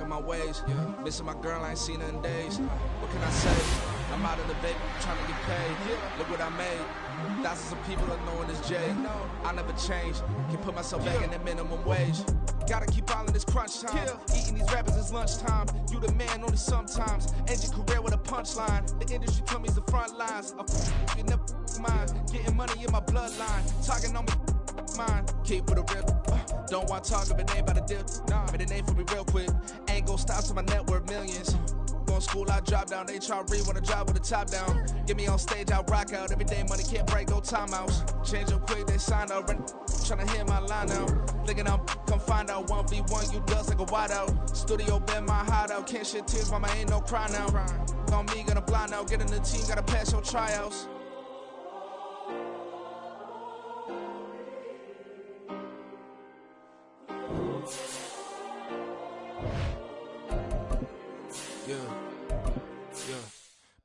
in my ways. Missing my girl, I ain't seen her in days. What can I say? I'm out of the baby, trying to get paid. Look what I made. Thousands of people are knowing this Jay. I never change. Can put myself back in that minimum wage. Gotta keep all in this crunch time. Eating these rappers is lunchtime. You the man only sometimes. End your career with a punchline. The industry told me it's the front lines. You never mind. Getting money in my bloodline. Talking on me. Mine. Keep with a real. Don't want to talk if it ain't about the dip. But it ain't for me real quick. Ain't gon' stop till my net worth millions. Going school, I drop down. They try to read when I drop with the top down. Get me on stage, I rock out. Every day money can't break, no timeouts. Change them quick, they sign up. Tryna hear my line out. Thinking I'm come find out 1v1, you dust like a wide out. Studio been my hideout. Can't shed tears, mama ain't no cry now. On me, gonna blind out. Get in the team, gotta pass your tryouts.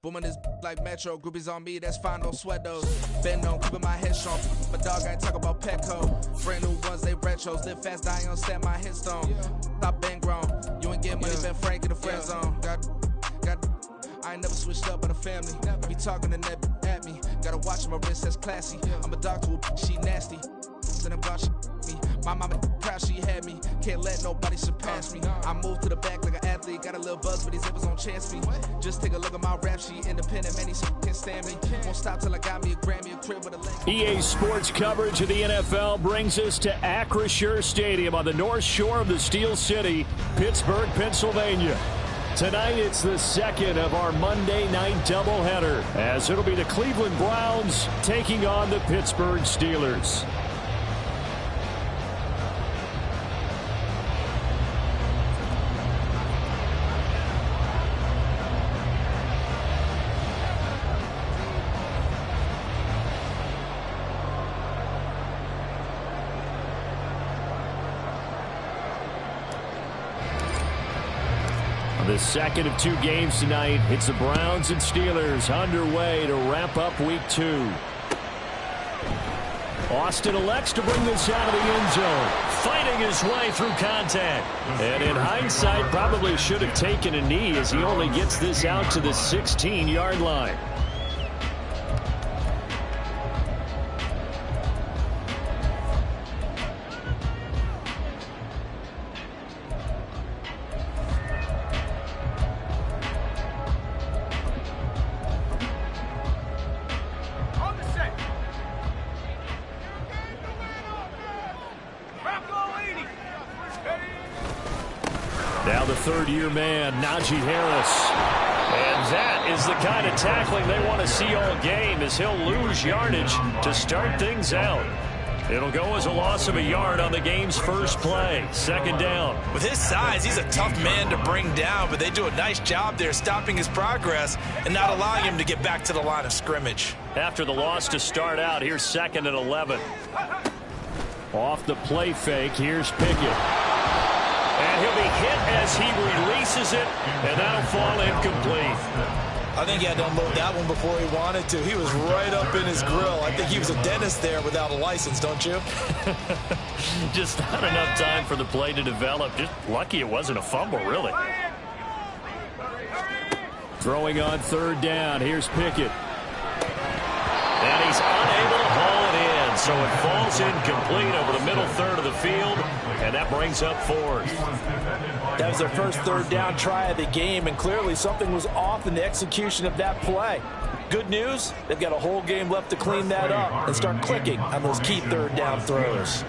Booming this like Metro, groupies on me, that's fine, don't sweat those. Bend on, keeping my head strong. My dog, I ain't talk about Petco. Brand new ones, they retros. Live fast, die on set, my headstone. Stop been grown. You ain't get money, been Frank in the friend zone. I ain't never switched up on the family. Be talking to that at me. Gotta watch my wrist, that's classy. I'm a dog to a she nasty. And I'm glad she me. My mama proud she had me. Can't let nobody surpass me. I moved to the back like an athlete. Got a little buzz, but these zippers don't chance me. Just take a look at my rap sheet. Independent, man, he can't stand me. Won't stop till I got me a Grammy, a crib with a leg. EA Sports coverage of the NFL brings us to Acrisure Stadium on the north shore of the Steel City, Pittsburgh, Pennsylvania. Tonight, it's the second of our Monday night doubleheader, as it'll be the Cleveland Browns taking on the Pittsburgh Steelers. The second of two games tonight. It's the Browns and Steelers underway to wrap up week 2. Austin elects to bring this out of the end zone, fighting his way through contact. And in hindsight, probably should have taken a knee as he only gets this out to the 16-yard line. Now the third-year man, Najee Harris. And that is the kind of tackling they want to see all game, as he'll lose yardage to start things out. It'll go as a loss of a yard on the game's first play. Second down. With his size, he's a tough man to bring down, but they do a nice job there stopping his progress and not allowing him to get back to the line of scrimmage. After the loss to start out, here's 2nd and 11. Off the play fake, here's Pickett. And he'll be hit as he releases it, and that'll fall incomplete. I think he had to unload that one before he wanted to. He was right up in his grill. I think he was a dentist there without a license, don't you? Just not enough time for the play to develop. Just lucky it wasn't a fumble, really. Throwing on 3rd down. Here's Pickett. And he's unable to haul it in, so it falls incomplete over the middle third of the field, and that brings up 4th. That was their first 3rd down try of the game, and clearly something was off in the execution of that play. Good news, they've got a whole game left to clean that up and start clicking on those key 3rd down throws.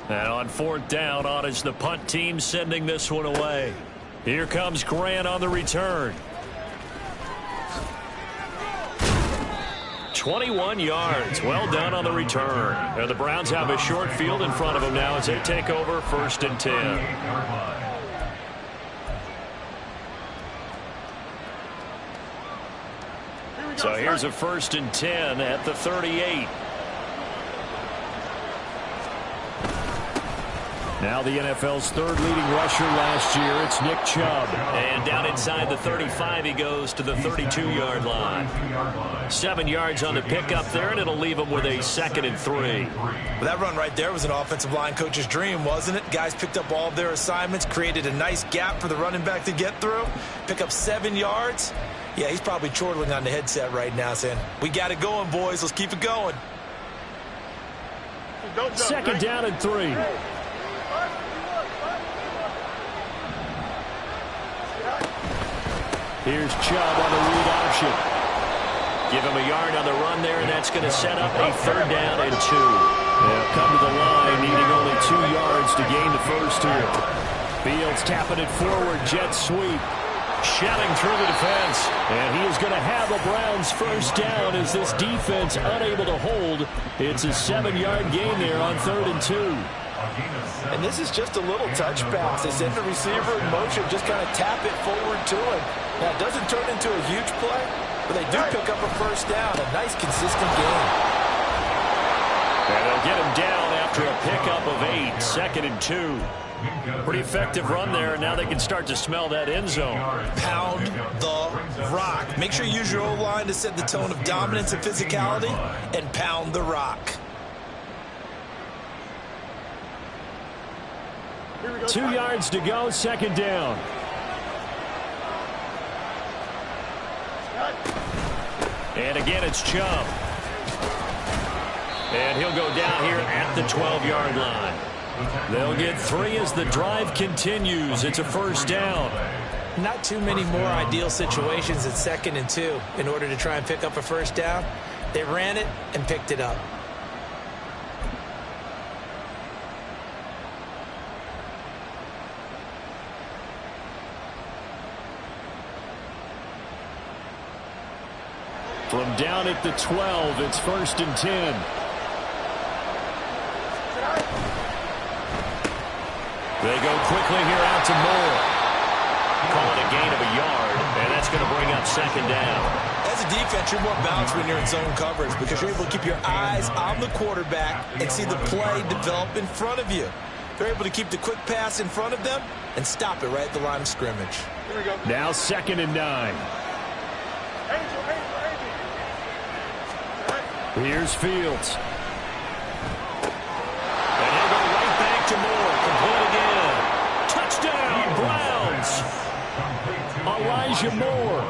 And on 4th down, on is the punt team sending this one away. Here comes Grant on the return. 21 yards. Well done on the return. And the Browns have a short field in front of them now as they take over 1st and 10. So here's a 1st and 10 at the 38. Now the NFL's third leading rusher last year, it's Nick Chubb. And down inside the 35, he goes to the 32-yard line. 7 yards on the pickup there, and it'll leave him with a 2nd and 3. Well, that run right there was an offensive line coach's dream, wasn't it? Guys picked up all of their assignments, created a nice gap for the running back to get through, pick up 7 yards. Yeah, he's probably chortling on the headset right now saying, we got it going, boys. Let's keep it going. 2nd down and 3. Here's Chubb on the read option. Give him a yard on the run there, and that's going to set up a 3rd down and 2. They'll come to the line, needing only 2 yards to gain the first here. Fields tapping it forward, jet sweep. Shelling through the defense. And he is going to have a Browns first down as this defense unable to hold. It's a 7-yard gain there on 3rd and 2. And this is just a little touch pass. They send the receiver in motion, just kind of tap it forward to him. Now, it doesn't turn into a huge play, but they do pick up a first down. A nice, consistent gain. And they'll get him down after a pickup of 8, 2nd and 2. Pretty effective run there, and now they can start to smell that end zone. Pound the rock. Make sure you use your O-line to set the tone of dominance and physicality, and pound the rock. 2 yards to go, 2nd down. And again, it's Chubb. And he'll go down here at the 12-yard line. They'll get 3 as the drive continues. It's a first down. Not too many more ideal situations at 2nd and 2 in order to try and pick up a first down. They ran it and picked it up. From down at the 12, it's 1st and 10. They go quickly here out to Moore. Calling a gain of a yard, and that's going to bring up 2nd down. As a defense, you're more balanced when you're in zone coverage because you're able to keep your eyes on the quarterback and see the play develop in front of you. They're able to keep the quick pass in front of them and stop it right at the line of scrimmage. Now 2nd and 9. Here's Fields. And he'll go right back to Moore. Complete again. Touchdown, Browns. Elijah Moore.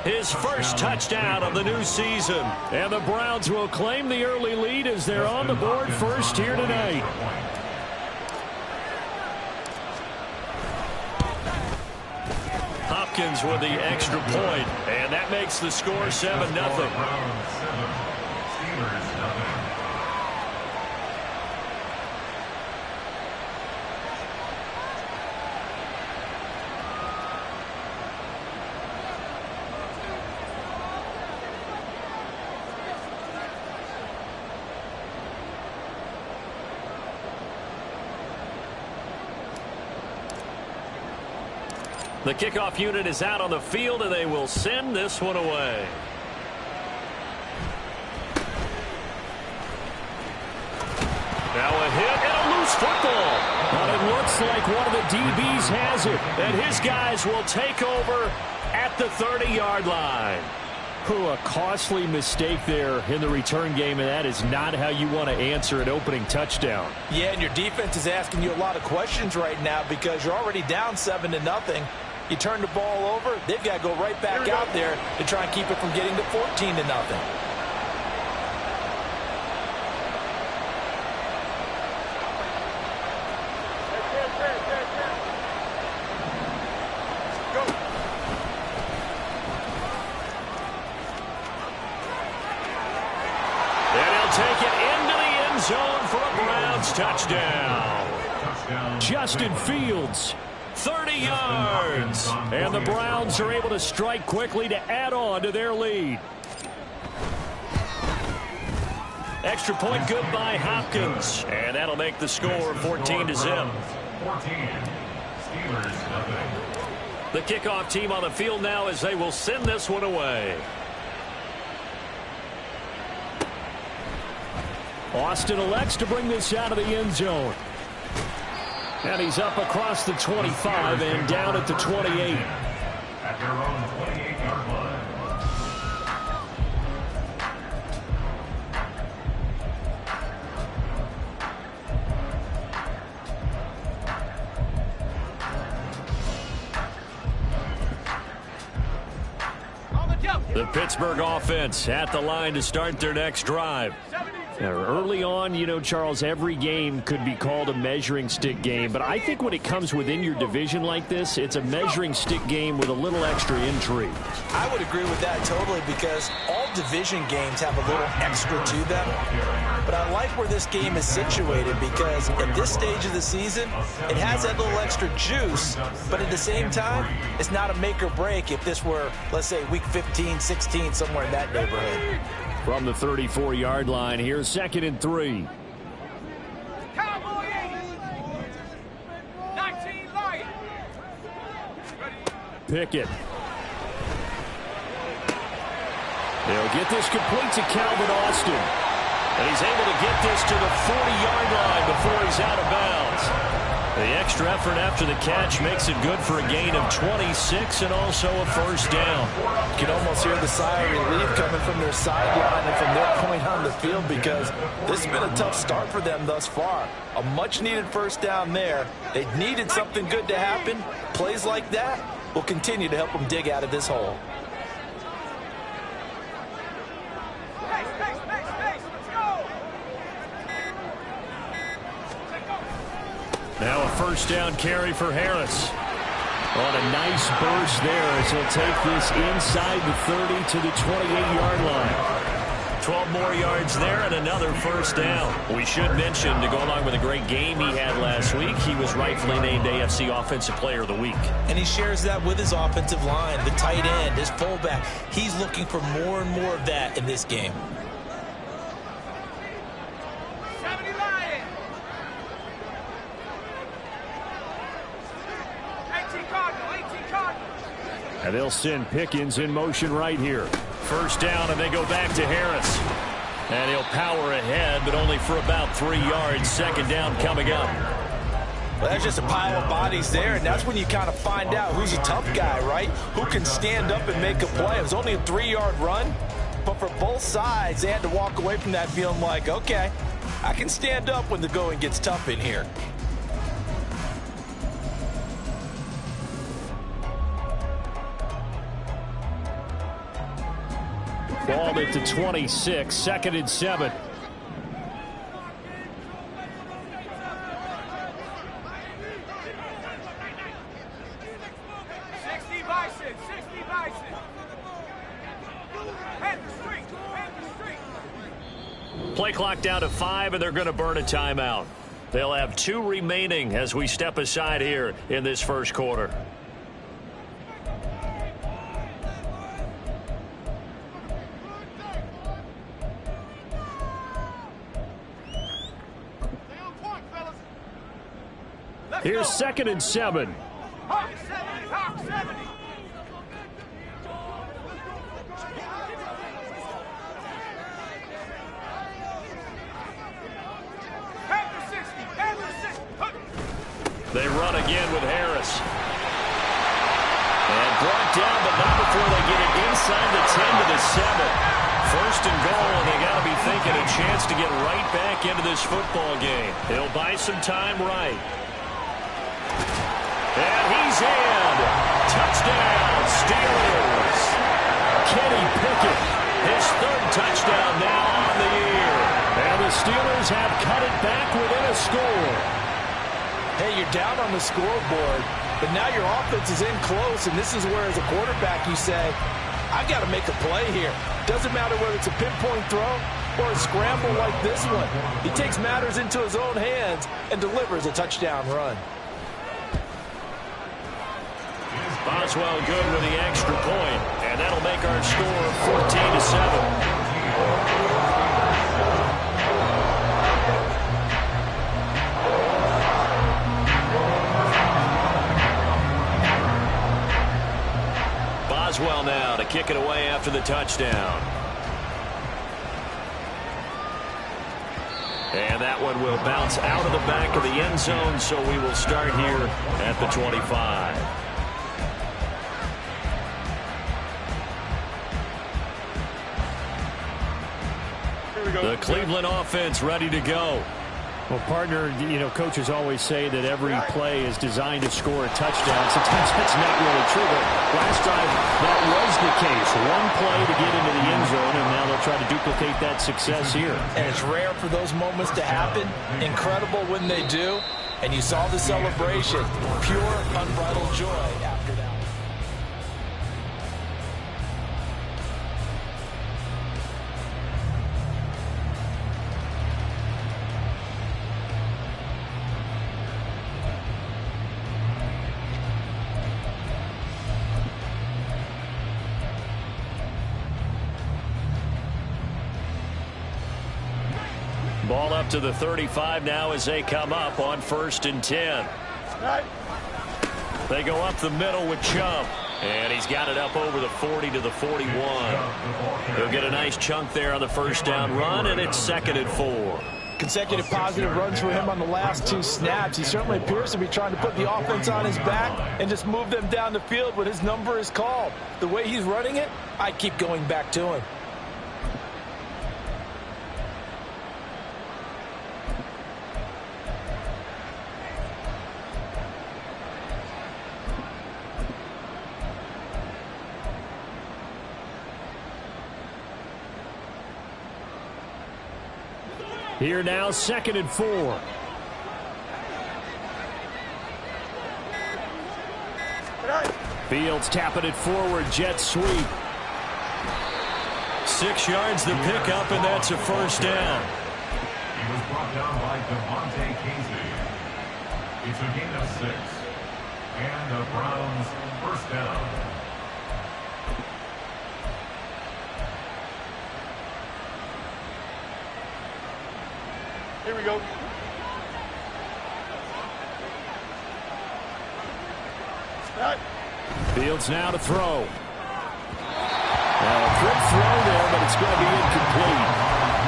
His first touchdown of the new season. And the Browns will claim the early lead as they're on the board first here tonight. Hopkins with the extra point, and that makes the score 7-0. The kickoff unit is out on the field, and they will send this one away. Now a hit and a loose football. But it looks like one of the DBs has it. And his guys will take over at the 30-yard line. A costly mistake there in the return game, and that is not how you want to answer an opening touchdown. Yeah, and your defense is asking you a lot of questions right now because you're already down 7-0. You turn the ball over, they've got to go right back out there to try and keep it from getting to 14-0. Take it into the end zone for a Browns touchdown. Justin Fields. 30 yards. And the Browns are able to strike quickly to add on to their lead. Extra point good by Hopkins. And that'll make the score 14-0. The kickoff team on the field now as they will send this one away. Austin elects to bring this out of the end zone. And he's up across the 25 and down at the 28. At their own 28-yard line. The Pittsburgh offense at the line to start their next drive. Now, early on, you know, Charles, every game could be called a measuring stick game, but I think when it comes within your division like this, it's a measuring stick game with a little extra intrigue. I would agree with that totally, because all division games have a little extra to them. But I like where this game is situated, because at this stage of the season, it has that little extra juice, but at the same time, it's not a make or break if this were, let's say, week 15, 16, somewhere in that neighborhood. From the 34-yard line, here's 2nd and 3. Pickett. They'll get this complete to Calvin Austin. And he's able to get this to the 40-yard line before he's out of bounds. The extra effort after the catch makes it good for a gain of 26 and also a first down. You can almost hear the sigh of relief coming from their sideline and from their point on the field, because this has been a tough start for them thus far. A much-needed first down there. They needed something good to happen. Plays like that will continue to help them dig out of this hole. Now a first down carry for Harris. On a nice burst there as he'll take this inside the 30 to the 28-yard line. 12 more yards there and another first down. We should mention, to go along with a great game he had last week, he was rightfully named AFC Offensive Player of the Week. And he shares that with his offensive line, the tight end, his fullback. He's looking for more and more of that in this game. And they'll send Pickens in motion right here. First down, and they go back to Harris. And he'll power ahead, but only for about 3 yards. Second down coming up. Well, that's just a pile of bodies there, and that's when you kind of find out who's a tough guy, right? Who can stand up and make a play. It was only a 3-yard run, but for both sides, they had to walk away from that feeling like, okay, I can stand up when the going gets tough in here. Ball at the 26, 2nd and 7. Play clock down to 5, and they're going to burn a timeout. They'll have 2 remaining as we step aside here in this first quarter. Here's 2nd and 7. Hawk 70, Hawk 70. They run again with Harris. And brought down, but not before they get it inside the 10 to the 7. First and goal, and they got to be thinking a chance to get right back into this football game. They'll buy some time right. And he's in. Touchdown, Steelers. Kenny Pickett, his 3rd touchdown now on the year. And the Steelers have cut it back within a score. Hey, you're down on the scoreboard, but now your offense is in close, and this is where, as a quarterback, you say, I've got to make a play here. Doesn't matter whether it's a pinpoint throw or a scramble like this one. He takes matters into his own hands and delivers a touchdown run. Boswell good with the extra point, and that'll make our score 14 to 7. Boswell now to kick it away after the touchdown. And that one will bounce out of the back of the end zone, so we will start here at the 25. The Cleveland offense ready to go. Well, partner, coaches always say that every play is designed to score a touchdown. Sometimes that's not really true, but last drive, that was the case. One play to get into the end zone, and now they'll try to duplicate that success here. And it's rare for those moments to happen. Incredible when they do. And you saw the celebration. Pure, unbridled joy after that. Ball up to the 35 now as they come up on 1st and 10. They go up the middle with Chubb. And he's got it up over the 40 to the 41. He'll get a nice chunk there on the first down run, and it's 2nd and 4. Consecutive positive runs for him on the last 2 snaps. He certainly appears to be trying to put the offense on his back and just move them down the field when his number is called. The way he's running it, I keep going back to him. Here now, 2nd and 4. Fields tapping it forward, jet sweep. 6 yards the pickup, and that's a first down. He was brought down by Devontae Kingsley. It's a gain of 6. And the Browns first down. Here we go. Fields now to throw. A quick throw there, but it's going to be incomplete.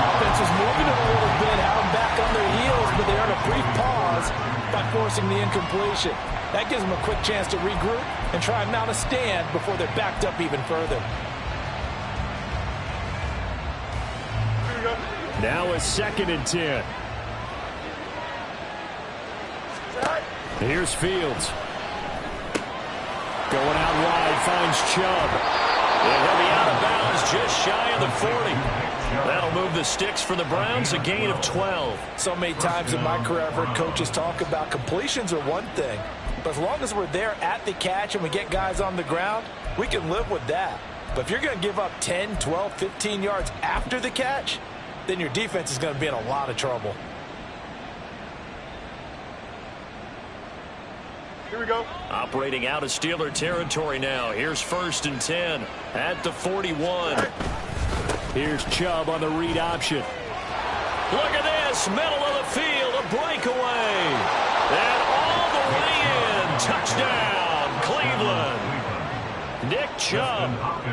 Offense is moving it a little bit, have them back on their heels, but they earn a brief pause by forcing the incompletion. That gives them a quick chance to regroup and try and mount a stand before they're backed up even further. Now a 2nd and 10. Here's Fields. Going out wide, finds Chubb. And he'll be out of bounds just shy of the 40. That'll move the sticks for the Browns, a gain of 12. So many times in my career I've heard coaches talk about completions are one thing, but as long as we're there at the catch and we get guys on the ground, we can live with that. But if you're going to give up 10, 12, 15 yards after the catch, then your defense is going to be in a lot of trouble. Here we go. Operating out of Steeler territory now. Here's 1st and 10 at the 41. Here's Chubb on the read option. Look at this, middle of the field, a breakaway. And all the way in, touchdown, Cleveland. Nick Chubb,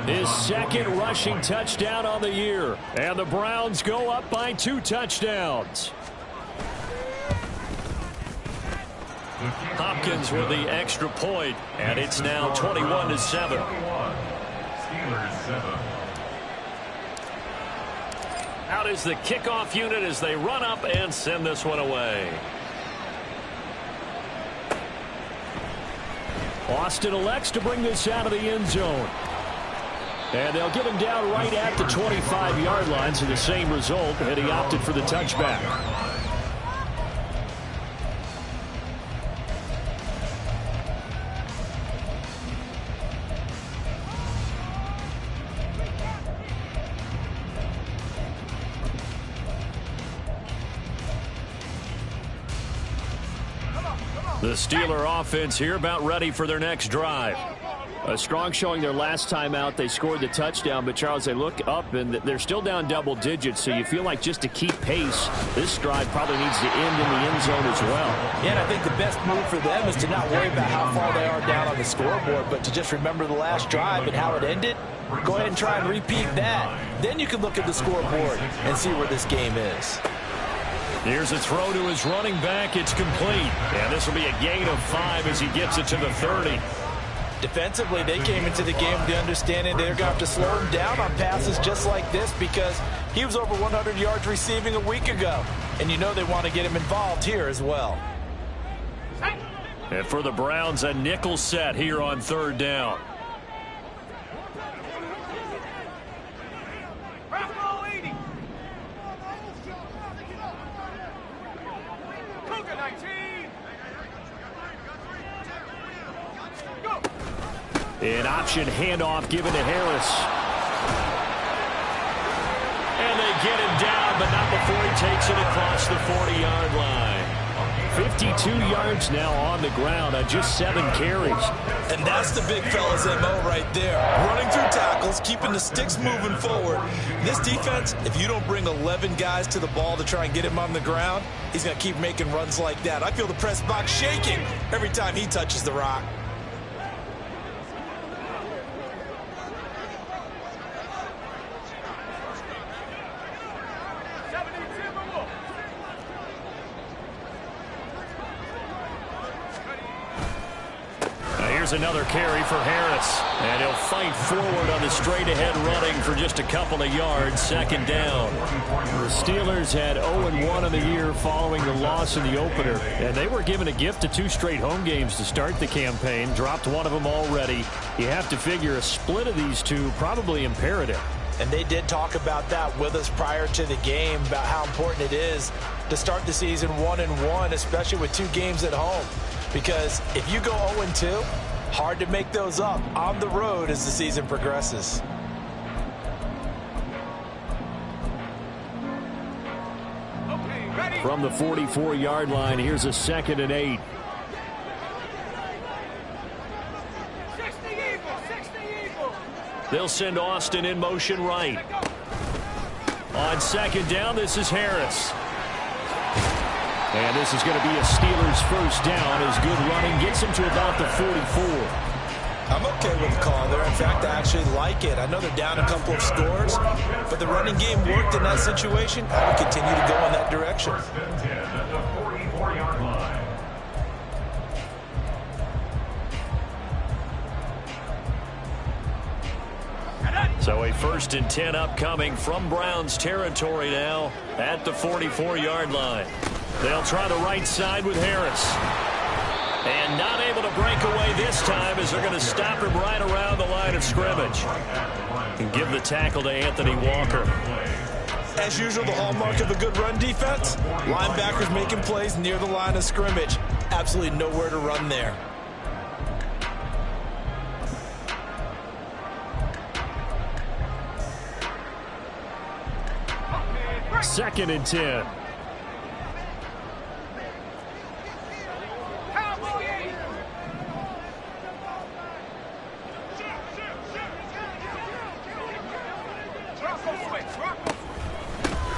his 2nd rushing touchdown on the year. And the Browns go up by 2 touchdowns. Hopkins with the extra point, and it's now 21-7. Steelers 7. Out is the kickoff unit as they run up and send this one away. Austin elects to bring this out of the end zone. And they'll get him down right at the 25-yard line, so the same result, and he opted for the touchback. The Steeler offense here about ready for their next drive. A strong showing their last time out. They scored the touchdown, but, Charles, they look up, and they're still down double digits, so you feel like just to keep pace, this drive probably needs to end in the end zone as well. Yeah, and I think the best move for them is to not worry about how far they are down on the scoreboard, but to just remember the last drive and how it ended. Go ahead and try and repeat that. Then you can look at the scoreboard and see where this game is. Here's a throw to his running back. It's complete. And this will be a gain of 5 as he gets it to the 30. Defensively, they came into the game with the understanding they're going to have to slow him down on passes just like this because he was over 100 yards receiving a week ago. And you know they want to get him involved here as well. And for the Browns, a nickel set here on 3rd down. An option handoff given to Harris. And they get him down, but not before he takes it across the 40-yard line. 52 yards now on the ground on just 7 carries. And that's the big fella's MO right there. Running through tackles, keeping the sticks moving forward. This defense, if you don't bring 11 guys to the ball to try and get him on the ground, he's going to keep making runs like that. I feel the press box shaking every time he touches the rock. Another carry for Harris, and he'll fight forward on the straight-ahead running for just a couple of yards. 2nd down. The Steelers had 0-1 in the year following the loss in the opener, and they were given a gift of 2 straight home games to start the campaign. Dropped one of them already. You have to figure a split of these two probably imperative. And they did talk about that with us prior to the game, about how important it is to start the season 1-1, especially with 2 games at home. Because if you go 0-2, hard to make those up on the road as the season progresses. From the 44-yard line, here's a 2nd and 8. They'll send Austin in motion right. On 2nd down, this is Harris. And this is going to be a Steelers 1st down as good running gets him to about the 44. I'm okay with the call there. In fact, I actually like it. I know they're down a couple of scores, but the running game worked in that situation. I would continue to go in that direction. So a 1st and 10 upcoming from Browns territory now at the 44-yard line. They'll try the right side with Harris. And not able to break away this time as they're going to stop him right around the line of scrimmage. And give the tackle to Anthony Walker. As usual, the hallmark of a good run defense, linebackers making plays near the line of scrimmage. Absolutely nowhere to run there. 2nd and 10.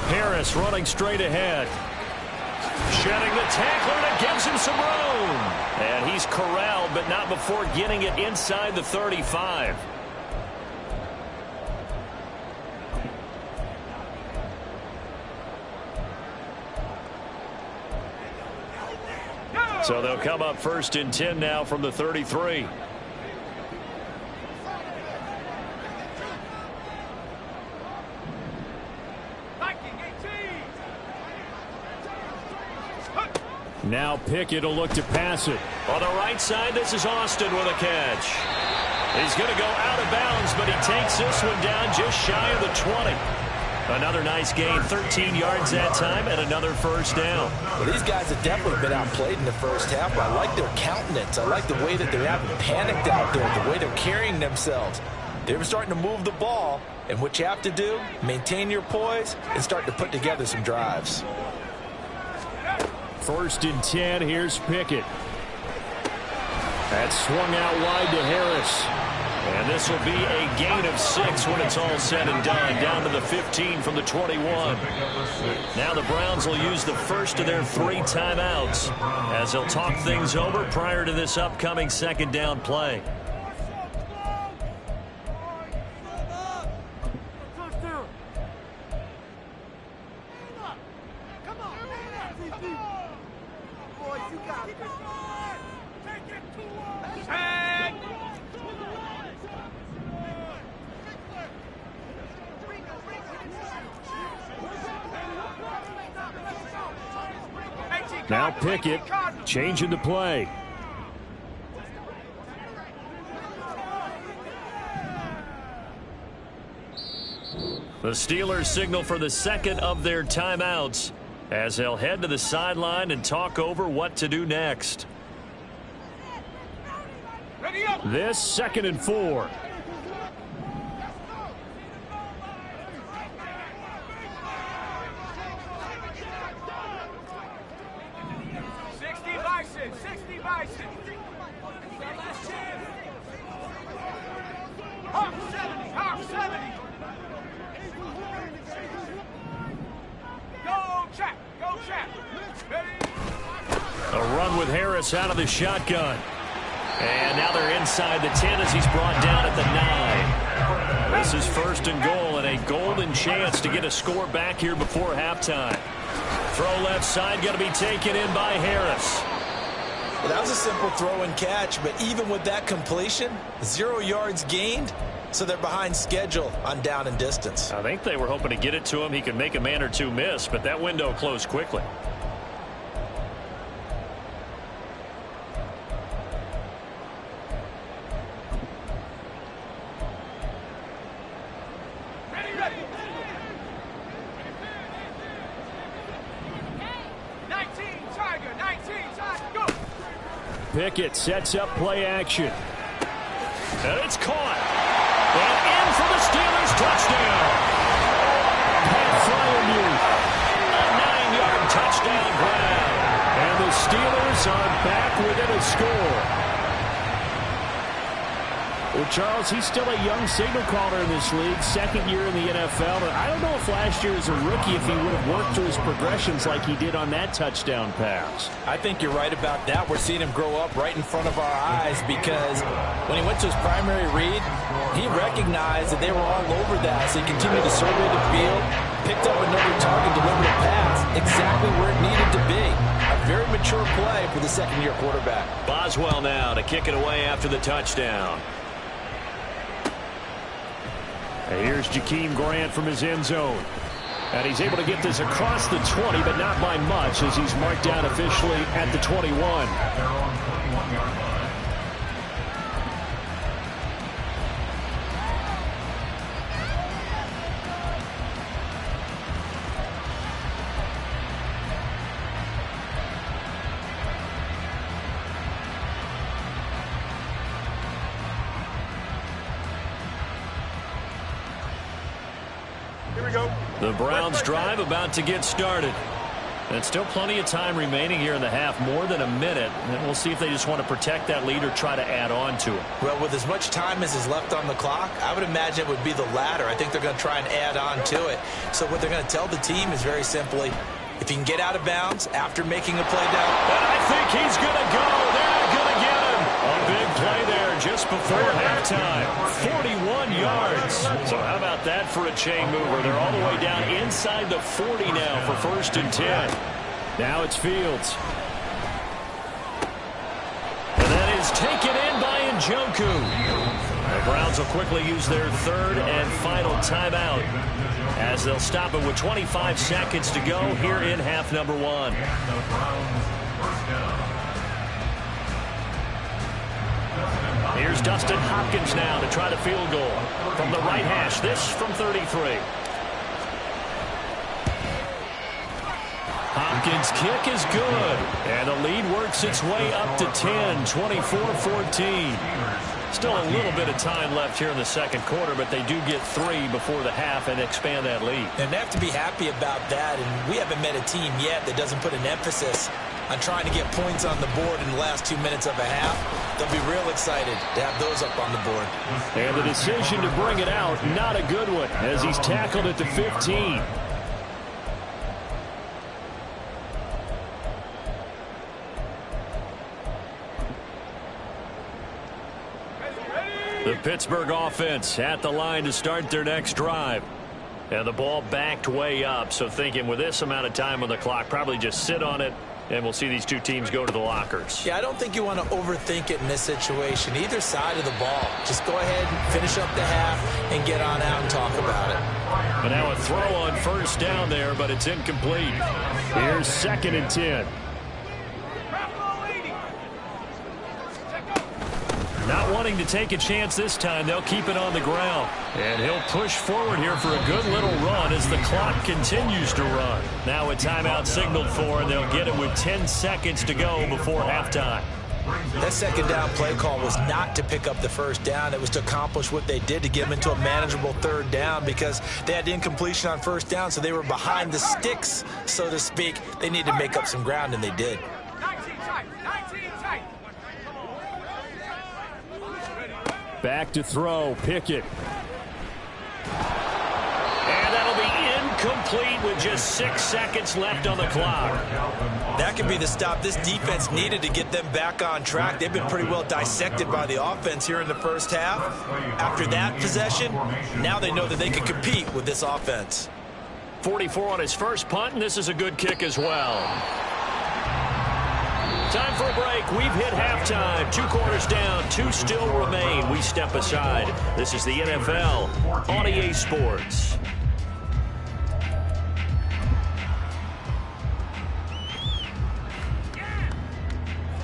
Harris running straight ahead. Shedding the tackler, and it gives him some room. And he's corralled, but not before getting it inside the 35. So they'll come up 1st and 10 now from the 33. Now Pickett will look to pass it. On the right side, this is Austin with a catch. He's going to go out of bounds, but he takes this one down just shy of the 20. Another nice gain, 13 yards that time, and another 1st down. Well, these guys have definitely been outplayed in the 1st half. I like their countenance. I like the way that they haven't panicked out there, the way they're carrying themselves. They were starting to move the ball, and what you have to do, maintain your poise and start to put together some drives. 1st and 10, here's Pickett. That's swung out wide to Harris. And this will be a gain of 6 when it's all said and done, down to the 15 from the 21. Now the Browns will use the first of their 3 timeouts as they'll talk things over prior to this upcoming 2nd down play. Now Pickett changing the play. The Steelers signal for the second of their timeouts as they'll head to the sideline and talk over what to do next. This 2nd and 4. A run with Harris out of the shotgun. And now they're inside the 10 as he's brought down at the 9. This is 1st and goal and a golden chance to get a score back here before halftime. Throw left side, going to be taken in by Harris. Well, that was a simple throw and catch, but even with that completion, 0 yards gained, so they're behind schedule on down and distance. I think they were hoping to get it to him. He could make a man or two miss, but that window closed quickly. Pickett sets up play action. And it's caught. And in for the Steelers touchdown. Pat Fryermuth. A 9-yard touchdown grab. And the Steelers are back within a score. Well, Charles, he's still a young signal caller in this league, 2nd year in the NFL. And I don't know if last year as a rookie if he would have worked through his progressions like he did on that touchdown pass. I think you're right about that. We're seeing him grow up right in front of our eyes because when he went to his primary read, he recognized that they were all over that. So he continued to survey the field, picked up another target, delivered a pass exactly where it needed to be. A very mature play for the 2nd-year quarterback. Boswell now to kick it away after the touchdown. And here's Jakeem Grant from his end zone. And he's able to get this across the 20, but not by much as he's marked down officially at the 21. They're on 21-yard line. The Browns drive about to get started. And still plenty of time remaining here in the half, more than a minute. And we'll see if they just want to protect that lead or try to add on to it. Well, with as much time as is left on the clock, I would imagine it would be the latter. I think they're going to try and add on to it. So what they're going to tell the team is very simply, if you can get out of bounds after making a play down. And I think he's going to go. They're not going to get him. A big play there just before halftime. 41 yards. So how about that for a chain mover? They're all the way down inside the 40 now for 1st and 10. Now it's Fields. And that is taken in by Njoku. The Browns will quickly use their 3rd and final timeout as they'll stop it with 25 seconds to go here in half number 1. Here's Dustin Hopkins now to try the field goal from the right hash. This from 33. Hopkins' kick is good. And the lead works its way up to 10, 24-14. Still a little bit of time left here in the 2nd quarter, but they do get 3 before the half and expand that lead. And they have to be happy about that. And we haven't met a team yet that doesn't put an emphasis on trying to get points on the board in the last 2 minutes of a half. They'll be real excited to have those up on the board. And the decision to bring it out, not a good one, as he's tackled at the 15. The Pittsburgh offense at the line to start their next drive. And the ball backed way up, so thinking with this amount of time on the clock, probably just sit on it, and we'll see these two teams go to the lockers. Yeah, I don't think you want to overthink it in this situation. Either side of the ball. Just go ahead and finish up the half and get on out and talk about it. But now a throw on 1st down there, but it's incomplete. Here's 2nd and 10. Not wanting to take a chance this time, they'll keep it on the ground. And he'll push forward here for a good little run as the clock continues to run. Now a timeout signaled for, and they'll get it with 10 seconds to go before halftime. That second down play call was not to pick up the first down. It was to accomplish what they did, to get them into a manageable third down, because they had incompletion on first down, so they were behind the sticks, so to speak. They needed to make up some ground, and they did. 19 tight. Back to throw, Pickett. And that'll be incomplete with just 6 seconds left on the clock. That could be the stop this defense needed to get them back on track. They've been pretty well dissected by the offense here in the first half. After that possession, now they know that they can compete with this offense. 44 on his first punt, and this is a good kick as well. Time for a break. We've hit halftime. 2 quarters down, 2 still remain. We step aside. This is the NFL on EA Sports.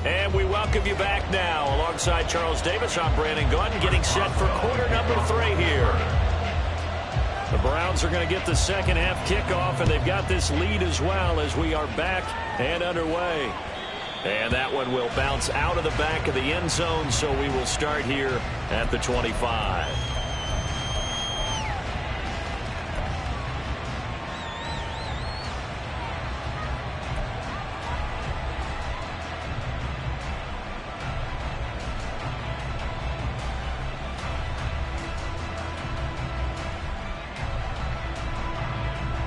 And we welcome you back now. Alongside Charles Davis, I'm Brandon Gordon, getting set for quarter number 3 here. The Browns are going to get the second half kickoff, and they've got this lead as well as we are back and underway. And that one will bounce out of the back of the end zone, so we will start here at the 25.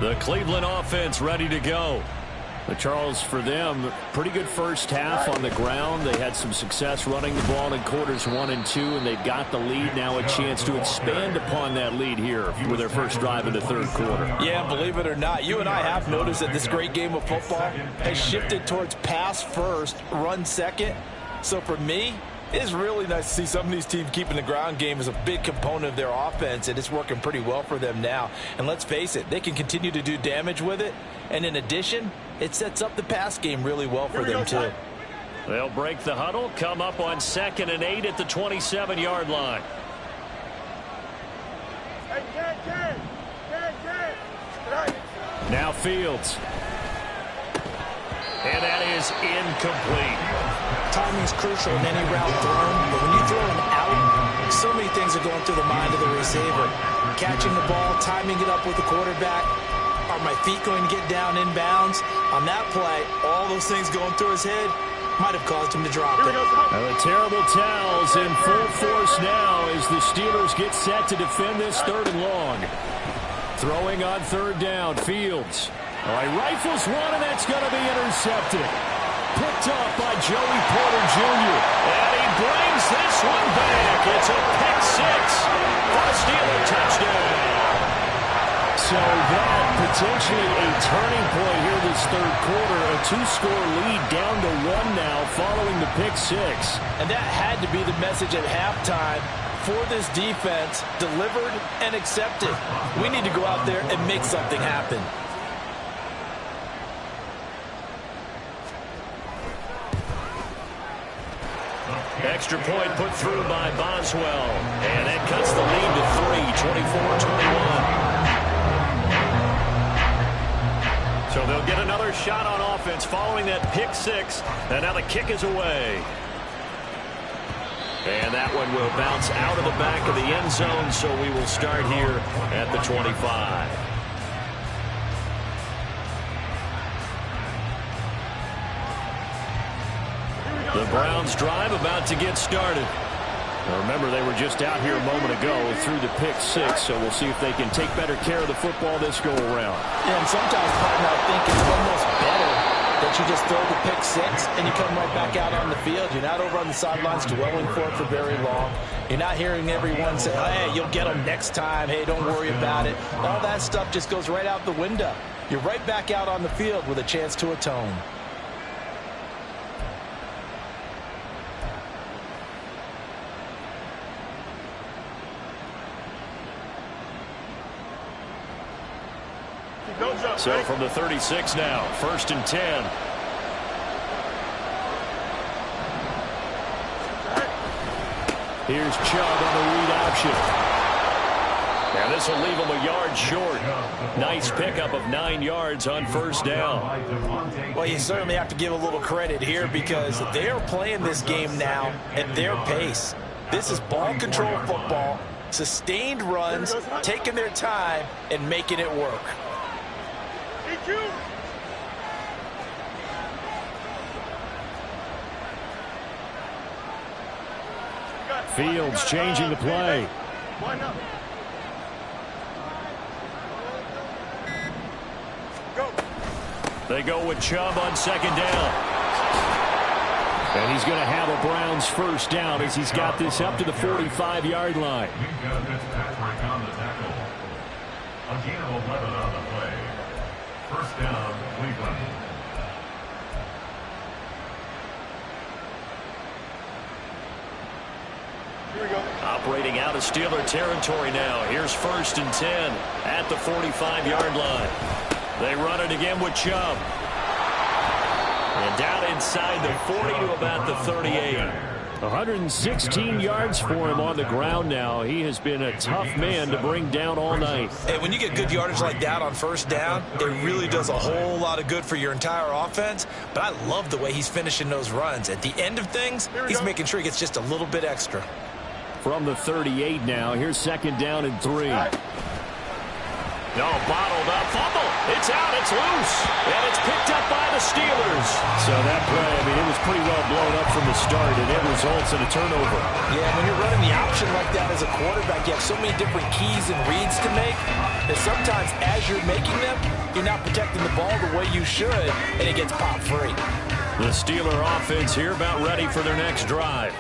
The Cleveland offense ready to go. But Charles, for them, pretty good first half on the ground. They had some success running the ball in quarters 1 and 2, and they've got the lead. Now a chance to expand upon that lead here with their first drive in the third quarter. Yeah, believe it or not, you and I have noticed that this great game of football has shifted towards pass first, run second. So for me, it's really nice to see some of these teams keeping the ground game as a big component of their offense, and it's working pretty well for them now. And let's face it, they can continue to do damage with it. And in addition, it sets up the pass game really well for them, too. They'll break the huddle, come up on 2nd and 8 at the 27-yard line. Now Fields. And that is incomplete. Timing's crucial in any route thrown, but when you throw an out, so many things are going through the mind of the receiver. Catching the ball, timing it up with the quarterback. Are my feet going to get down inbounds? On that play, all those things going through his head might have caused him to drop it. Now the terrible towels in full force now as the Steelers get set to defend this 3rd and long. Throwing on 3rd down, Fields. All right, rifles one, and that's going to be intercepted. Picked up by Joey Porter Jr. And he brings this one back. It's a pick 6 for a Steeler touchdown. So that potentially a turning point here this third quarter. A 2-score lead down to 1 now following the pick 6. And that had to be the message at halftime for this defense, delivered and accepted. We need to go out there and make something happen. Extra point put through by Boswell. And that cuts the lead to 3, 24-21. So they'll get another shot on offense following that pick 6. And now the kick is away. And that one will bounce out of the back of the end zone, so we will start here at the 25. The Browns drive about to get started. Now remember, they were just out here a moment ago through the pick 6, so we'll see if they can take better care of the football this go around. Yeah, and sometimes, partner, I think it's almost better that you just throw the pick 6 and you come right back out on the field. You're not over on the sidelines dwelling for it for very long. You're not hearing everyone say, hey, you'll get them next time. Hey, don't worry about it. All that stuff just goes right out the window. You're right back out on the field with a chance to atone. So from the 36 now, 1st and 10. Here's Chubb on the read option. And this will leave him a yard short. Nice pickup of 9 yards on first down. Well, you certainly have to give a little credit here because they are playing this game now at their pace. This is ball control football, sustained runs, taking their time, and making it work. Fields changing the play. They go with Chubb on second down. And he's going to have a Browns first down as he's got this up to the 45-yard line. A gain of 11 on the play. First down, Cleveland. Here we go. Operating out of Steeler territory now. Here's first and 10 at the 45-yard line. They run it again with Chubb. And down inside the 40 to about the 38. 116 yards for him on the ground now. He has been a tough man to bring down all night. Hey, when you get good yardage like that on first down, it really does a whole lot of good for your entire offense. But I love the way he's finishing those runs. At the end of things, he's making sure he gets just a little bit extra. From the 38 now, here's second down and 3. No, bottled up, fumble. It's out, it's loose, and it's picked up by the Steelers. So that play, I mean, it was pretty well blown up from the start, and it results in a turnover. Yeah, when you're running the option like that as a quarterback, you have so many different keys and reads to make that sometimes as you're making them, you're not protecting the ball the way you should, and it gets popped free. The Steeler offense here about ready for their next drive.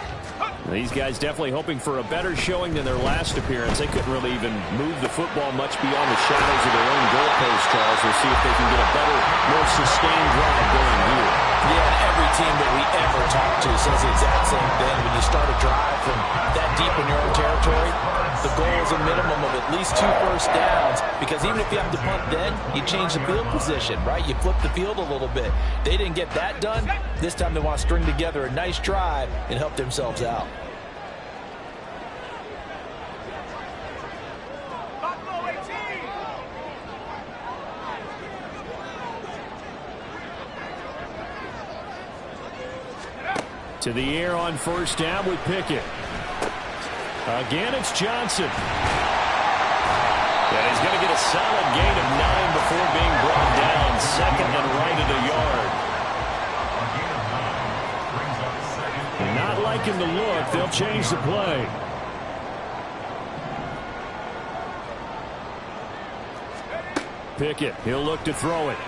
These guys definitely hoping for a better showing than their last appearance. They couldn't really even move the football much beyond the shadows of their own goalpost, Charles. We'll see if they can get a better, more sustained drive going here. Yeah, every team that we ever talk to says the exact same thing. When you start a drive from that deep in your own territory, the goal is a minimum of at least 2 first downs, because even if you have to punt then, you change the field position, right? You flip the field a little bit. They didn't get that done. This time they want to string together a nice drive and help themselves out. To the air on first down with Pickett. Again, it's Johnson. And he's going to get a solid gain of 9 before being brought down. Second and right at a yard. Not liking the look. They'll change the play. Pickett, he'll look to throw it.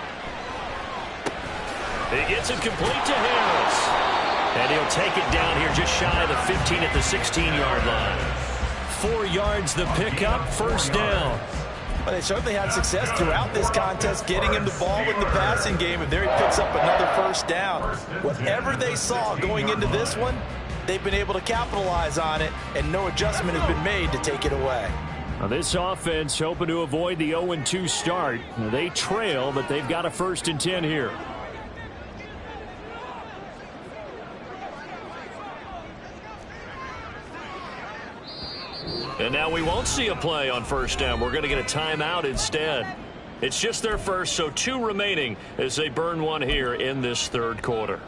He gets it complete to Harris. And he'll take it down here just shy of the 15 at the 16-yard line. 4 yards the pickup, first down. Well, they certainly had success throughout this contest getting him the ball in the passing game, and there he picks up another first down. Whatever they saw going into this one, they've been able to capitalize on it, and no adjustment has been made to take it away. Now this offense hoping to avoid the 0-2 start. Now they trail, but they've got a first and 10 here. And now we won't see a play on first down. We're going to get a timeout instead. It's just their first, so 2 remaining as they burn one here in this third quarter.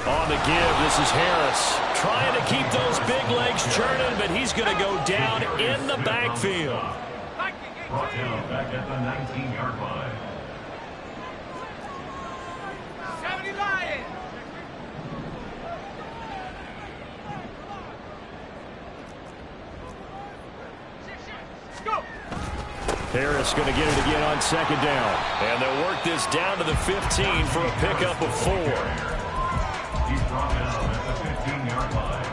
On the give, this is Harris. Trying to keep those big legs churning, but he's going to go down in the backfield. Brought down back at the 19-yard line. 70 Lions. Go. Harris going to get it again on second down. And they'll work this down to the 15 for a pickup of 4. He's brought down at the 15-yard line.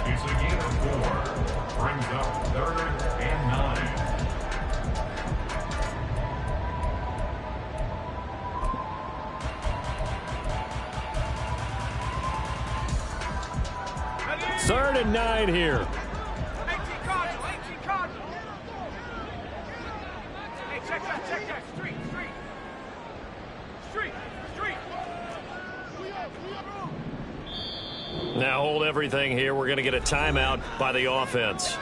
It's a gain of 4. Brings up 3rd and 9. and 9 here. 18 Cardinal, 18 Cardinal. Hey, check that. Street. Now hold everything here. We're going to get a timeout by the offense.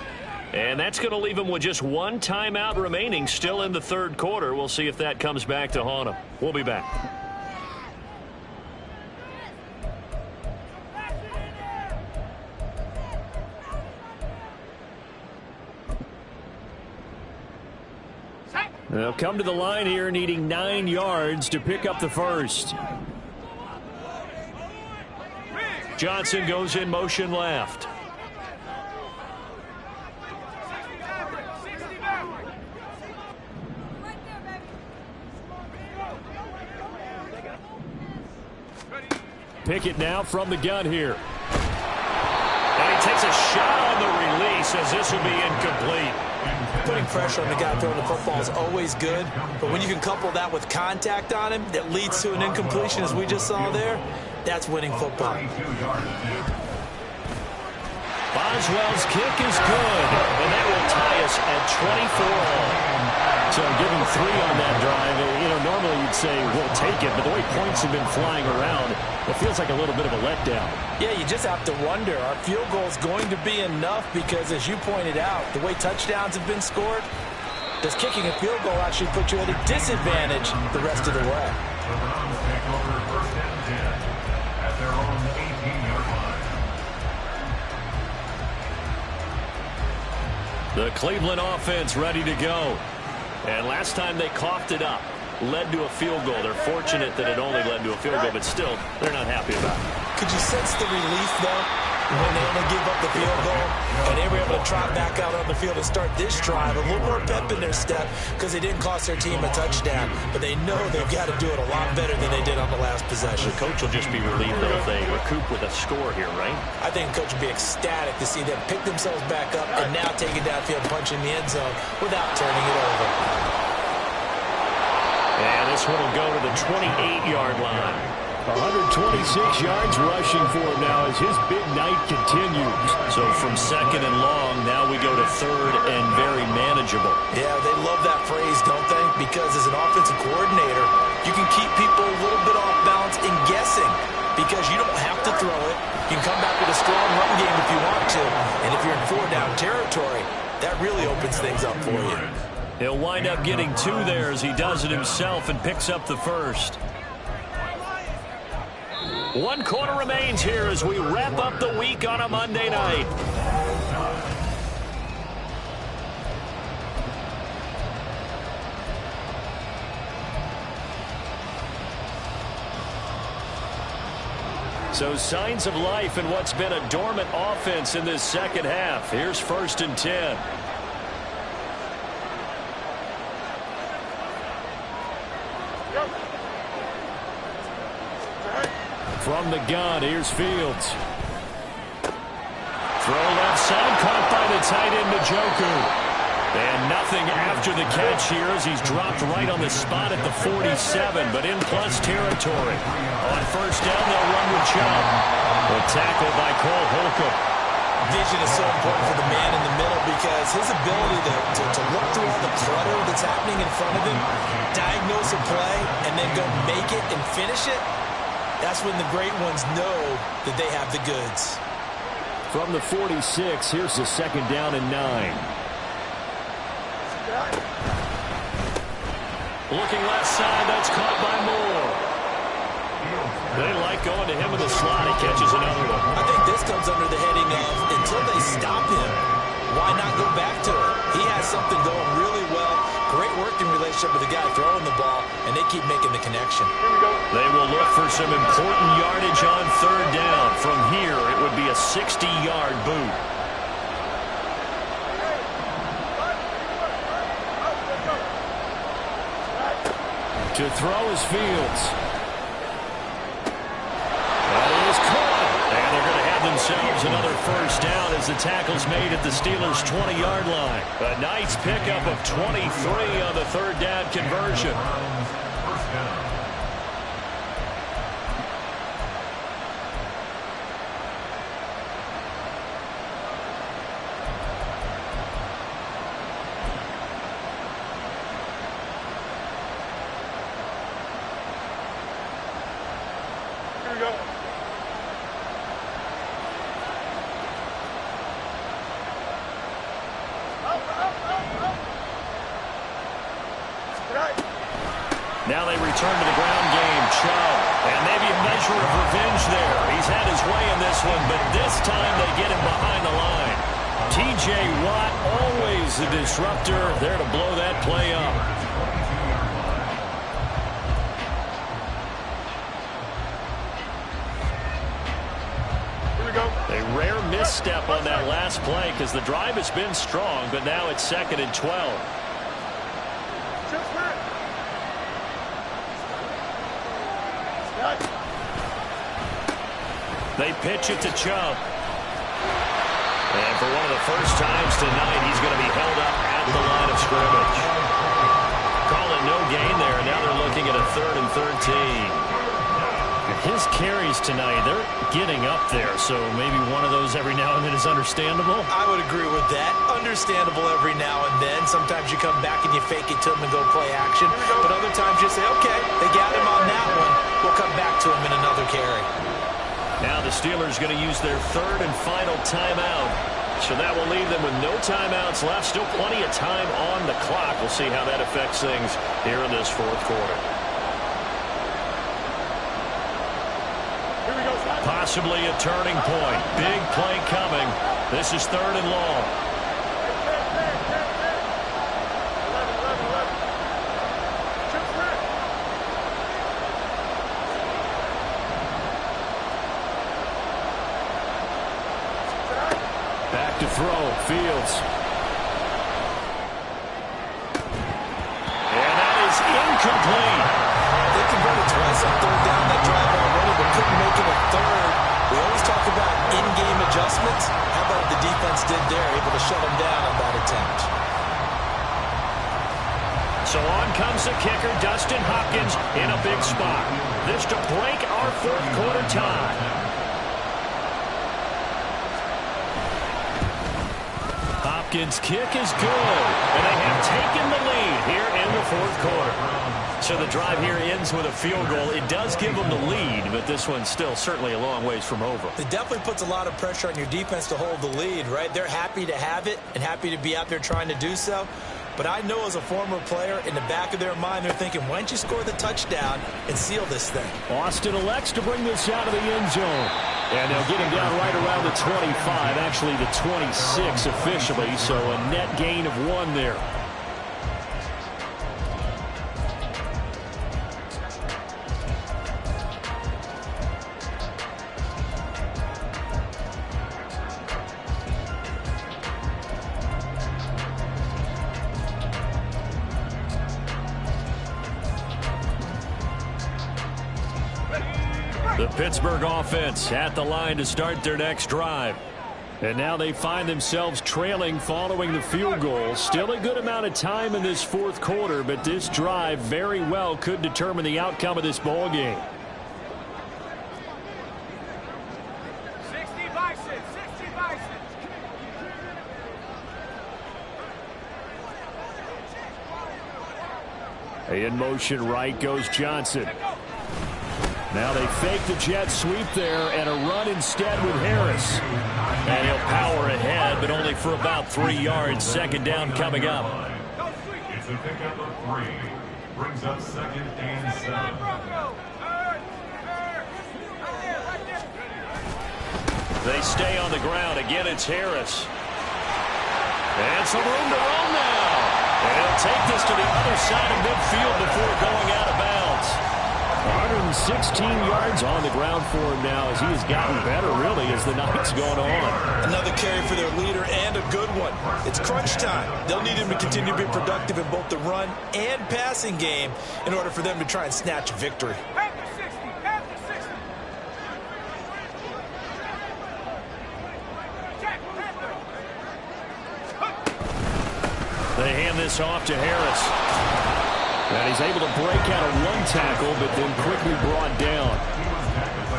And that's going to leave them with just one timeout remaining still in the third quarter. We'll see if that comes back to haunt them. We'll be back. They'll come to the line here needing 9 yards to pick up the first. Johnson goes in motion left. Pickett now from the gun here. And he takes a shot on the release as this will be incomplete. Putting pressure on the guy throwing the football is always good, but when you can couple that with contact on him that leads to an incompletion, as we just saw there, that's winning football. Boswell's kick is good, and that will tie us at 24 all. So give him 3 on that drive. You know, normally you'd say we'll take it, but the way points have been flying around, it feels like a little bit of a letdown. Yeah, you just have to wonder, are field goals going to be enough? Because as you pointed out, the way touchdowns have been scored, does kicking a field goal actually put you at a disadvantage the rest of the way? The Browns take over 1st and 10 at their own 18-yard line. The Cleveland offense ready to go. And last time they coughed it up, led to a field goal. They're fortunate that it only led to a field goal, but still, they're not happy about it. Could you sense the relief, though, when they only gave up the field goal and they were able to trot back out on the field and start this drive? A little more pep in their step because they didn't cost their team a touchdown, but they know they've got to do it a lot better than they did on the last possession. The coach will just be relieved, though, if they recoup with a score here, right? I think the coach will be ecstatic to see them pick themselves back up and now take it downfield, punch in the end zone without turning it over. And this one will go to the 28-yard line. 126 yards rushing for him now as his big night continues. So from second and long, now we go to third and very manageable. Yeah, they love that phrase, don't they? Because as an offensive coordinator, you can keep people a little bit off balance and guessing because you don't have to throw it. You can come back with a strong run game if you want to. And if you're in 4-down territory, that really opens things up for you. He'll wind up getting 2 there as he does it himself and picks up the first. 1 quarter remains here as we wrap up the week on a Monday night. So signs of life in what's been a dormant offense in this second half. Here's 1st and 10. From the gun, here's Fields. Throw left side, caught by the tight end, Njoku. And nothing after the catch here as he's dropped right on the spot at the 47, but in plus territory. On 1st down, they'll run with Chubb. The tackle by Cole Holcomb. Vision is so important for the man in the middle because his ability to look through all the clutter that's happening in front of him, diagnose a play, and then go make it and finish it, that's when the great ones know that they have the goods. From the 46, here's the 2nd down and 9. Looking left side, that's caught by Moore. They like going to him in the slot. He catches another one. I think this comes under the heading of until they stop him, why not go back to it? He has something going really well. Great working relationship with the guy throwing the ball, and they keep making the connection. They will look for some important yardage on 3rd down. From here, it would be a 60-yard boot. To throw is Fields. That is caught. And they're going to have themselves another 1st down as the tackle's made at the Steelers' 20-yard line. A nice pickup of 23 on the 3rd down conversion. we go. Now they return to the ground game. Chubb. And maybe a measure of revenge there. He's had his way in this one, but this time they get him behind the line. T.J. Watt, always a disruptor, there to blow that play up. Here we go. A rare misstep on that last play because the drive has been strong, but now it's 2nd and 12. They pitch it to Chubb. And for one of the first times tonight, he's going to be held up at the line of scrimmage. Call it no gain there. Now they're looking at a 3rd and 13. His carries tonight, they're getting up there, so maybe one of those every now and then is understandable. I would agree with that. Understandable every now and then. Sometimes you come back and you fake it to him and go play action. But other times you say, okay, they got him on that one. We'll come back to him in another carry. Now the Steelers going to use their 3rd and final timeout. So that will leave them with no timeouts left. Still plenty of time on the clock. We'll see how that affects things here in this 4th quarter. Possibly a turning point. Big play coming. This is 3rd and long. Back to throw. Fields. And that is incomplete. They converted twice on 3rd down that drive already, but couldn't make it a 3rd. We always talk about in-game adjustments. How about what the defense did there, able to shut them down on that attempt. So on comes the kicker, Dustin Hopkins, in a big spot. This to break our 4th quarter tie. Hopkins' kick is good, and they have taken the lead here in the 4th quarter. So the drive here ends with a field goal. It does give them the lead, but this one's still certainly a long ways from over. It definitely puts a lot of pressure on your defense to hold the lead, right? They're happy to have it and happy to be out there trying to do so. But I know as a former player, in the back of their mind, they're thinking, why don't you score the touchdown and seal this thing? Austin elects to bring this out of the end zone. And they'll get him down right around the 25, actually the 26 officially, so a net gain of 1 there. The Pittsburgh offense at the line to start their next drive. And now they find themselves trailing following the field goal. Still a good amount of time in this 4th quarter, but this drive very well could determine the outcome of this ball game. 60 Bison, 60 Bison. In motion right goes Johnson. Now they fake the jet sweep there and a run instead with Harris. And he'll power ahead, but only for about 3 yards. 2nd down coming up. It's a pickup of 3. Brings up 2nd and 7. They stay on the ground. Again, it's Harris. And some room to roam now. And he'll take this to the other side of midfield before going out of bounds. 116 yards on the ground for him now as he has gotten better, really, as the night's gone on. Another carry for their leader and a good one. It's crunch time. They'll need him to continue to be productive in both the run and passing game in order for them to try and snatch a victory. They hand this off to Harris. And he's able to break out of 1 tackle, but then quickly brought down.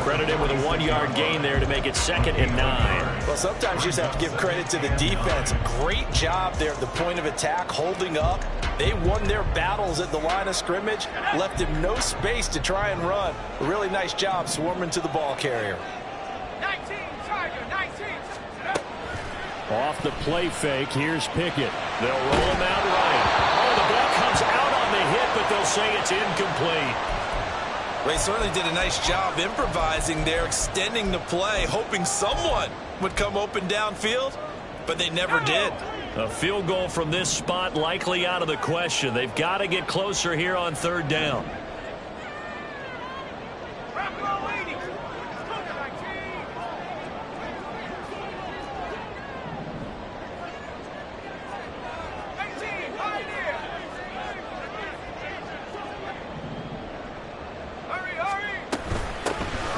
Credit him with a 1-yard gain there to make it 2nd and 9. Well, sometimes you just have to give credit to the defense. Great job there at the point of attack, holding up. They won their battles at the line of scrimmage, left him no space to try and run. A really nice job swarming to the ball carrier. 19, Tiger, 19. Off the play fake, here's Pickett. They'll roll him out right. Oh, the ball comes out on the hit, but they'll say it's incomplete. Well, he certainly did a nice job improvising there, extending the play, hoping someone would come open downfield, but they never did. A field goal from this spot likely out of the question. They've got to get closer here on third down.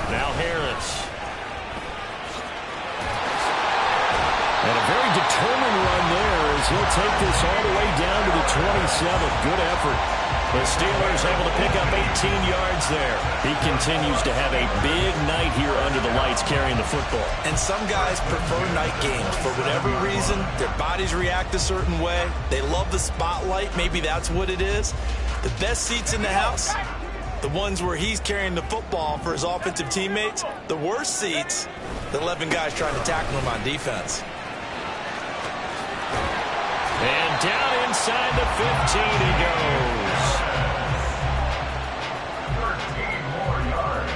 Now Harris. And a very determined run there as he'll take this all the way down to the 27. Good effort. The Steelers able to pick up 18 yards there. He continues to have a big night here under the lights carrying the football. And some guys prefer night games. For whatever reason, their bodies react a certain way. They love the spotlight. Maybe that's what it is. The best seats in the house, the ones where he's carrying the football for his offensive teammates. The worst seats, the 11 guys trying to tackle him on defense. And down inside the 15 he goes. 13 more yards.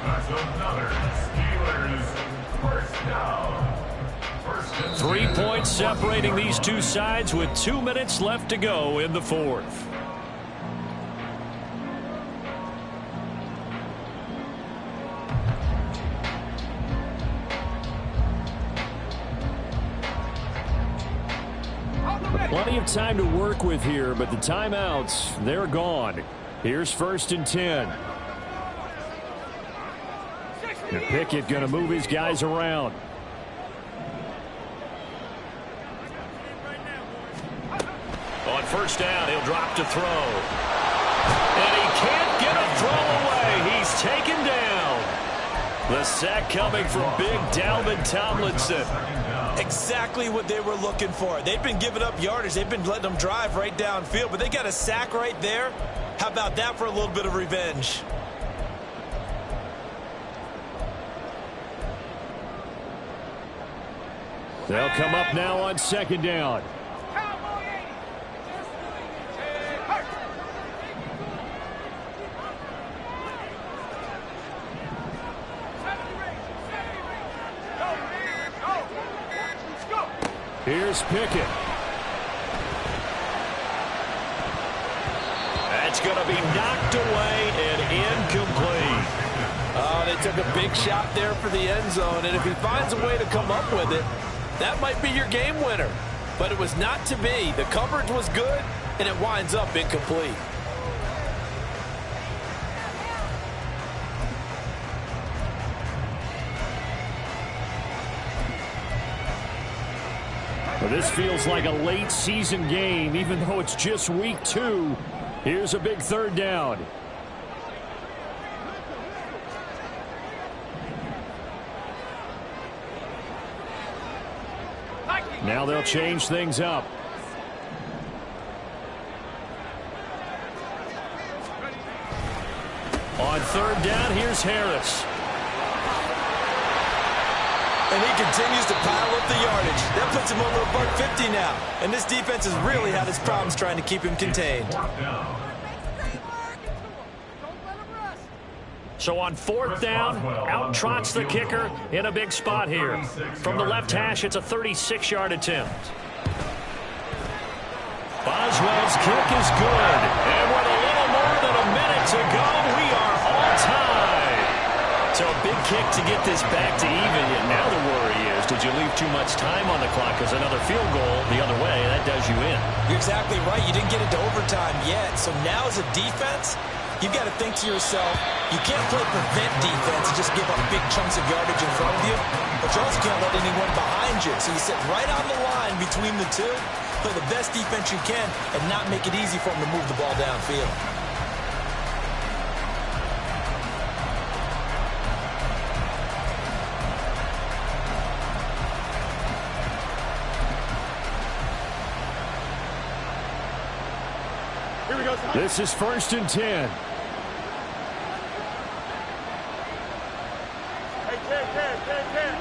That's another Steelers first down. First and 3 points separating these two sides with 2 minutes left to go in the fourth. Plenty of time to work with here, but the timeouts, they're gone. Here's 1st and 10. And Pickett going to move his guys around. On first down, he'll drop to throw. And he can't get a throw away. He's taken down. The sack coming from big Dalvin Tomlinson. Exactly what they were looking for. They've been giving up yardage. They've been letting them drive right downfield, but they got a sack right there. How about that for a little bit of revenge? They'll come up now on 2nd down. Here's Pickett. That's going to be knocked away and incomplete. Oh, they took a big shot there for the end zone, and if he finds a way to come up with it, that might be your game winner. But it was not to be. The coverage was good, and it winds up incomplete. Well, this feels like a late season game, even though it's just week 2. Here's a big 3rd down. Now they'll change things up. On 3rd down, here's Harris. And he continues to pile up the yardage. That puts him over a buck 50 now. And this defense has really had its problems trying to keep him contained. So on 4th down, out trots the kicker in a big spot here. From the left hash, it's a 36-yard attempt. Boswell's kick is good. And with a little more than a minute to go, we are all tied. So a big kick to get this back to even. And now the worry is, did you leave too much time on the clock? Because another field goal the other way, that does you in. You're exactly right. You didn't get into overtime yet. So now as a defense, you've got to think to yourself, you can't play prevent defense and just give up big chunks of yardage in front of you, but you also can't let anyone behind you. So you sit right on the line between the two, play the best defense you can, and not make it easy for them to move the ball downfield. Here we go. This is 1st and 10. Hey, 10.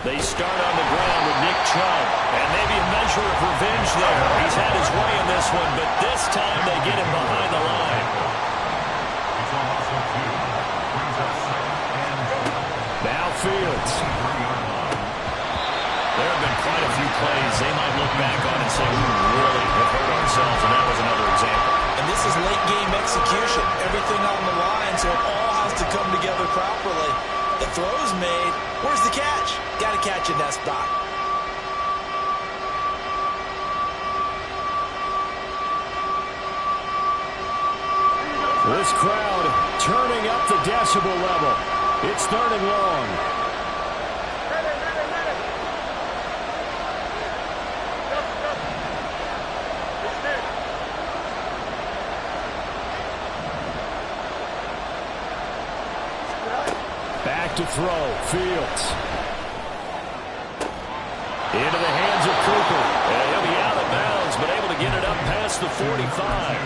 They start on the ground with Nick Chubb. And maybe a measure of revenge there. He's had his way in this one, but this time they get him behind the line. Now Fields. There have been quite a few plays they might look back on and say, we really have hurt ourselves, and that was another example. And this is late-game execution. Everything on the line, so it all has to come together properly. The throw's made. Where's the catch? Got to catch in that spot. This crowd turning up the decibel level. It's 3rd and long. Back to throw. Fields. Into the hands of Cooper. And he'll be out of bounds, but able to get it up past the 45.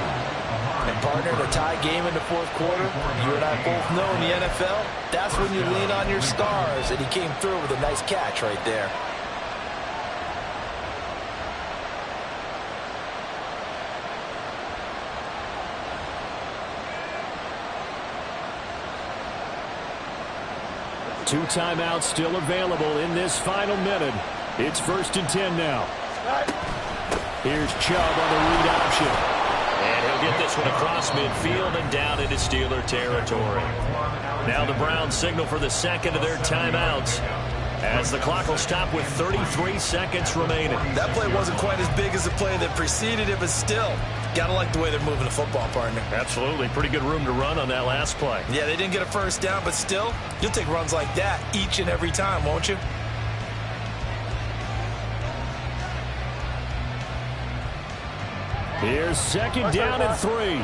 And partner, the tie game in the 4th quarter, you and I both know in the NFL, that's when you lean on your stars, and he came through with a nice catch right there. Two timeouts still available in this final minute. It's 1st and 10 now. Here's Chubb on the read option. And he'll get this one across midfield and down into Steeler territory. Now the Browns signal for the second of their timeouts as the clock will stop with 33 seconds remaining. That play wasn't quite as big as the play that preceded it, but still, gotta like the way they're moving the football, partner. Absolutely. Pretty good room to run on that last play. Yeah, they didn't get a first down, but still, you'll take runs like that each and every time, won't you? Here's 2nd down and 3.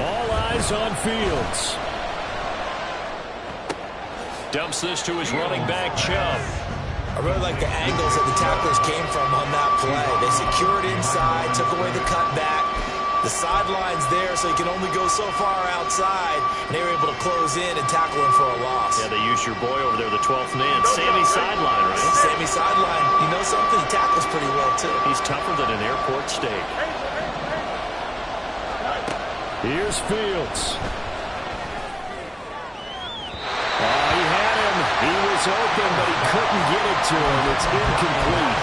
All eyes on Fields. Dumps this to his running back, Chubb. I really like the angles that the tacklers came from on that play. They secured inside, took away the cutback. The sideline's there, so he can only go so far outside, and they were able to close in and tackle him for a loss. Yeah, they used your boy over there, the 12th man. Sammy Sideline, right? Sammy Sideline. You know something? He tackles pretty well, too. He's tougher than an airport steak. Here's Fields. He had him. He was open, but he couldn't get it to him. It's incomplete.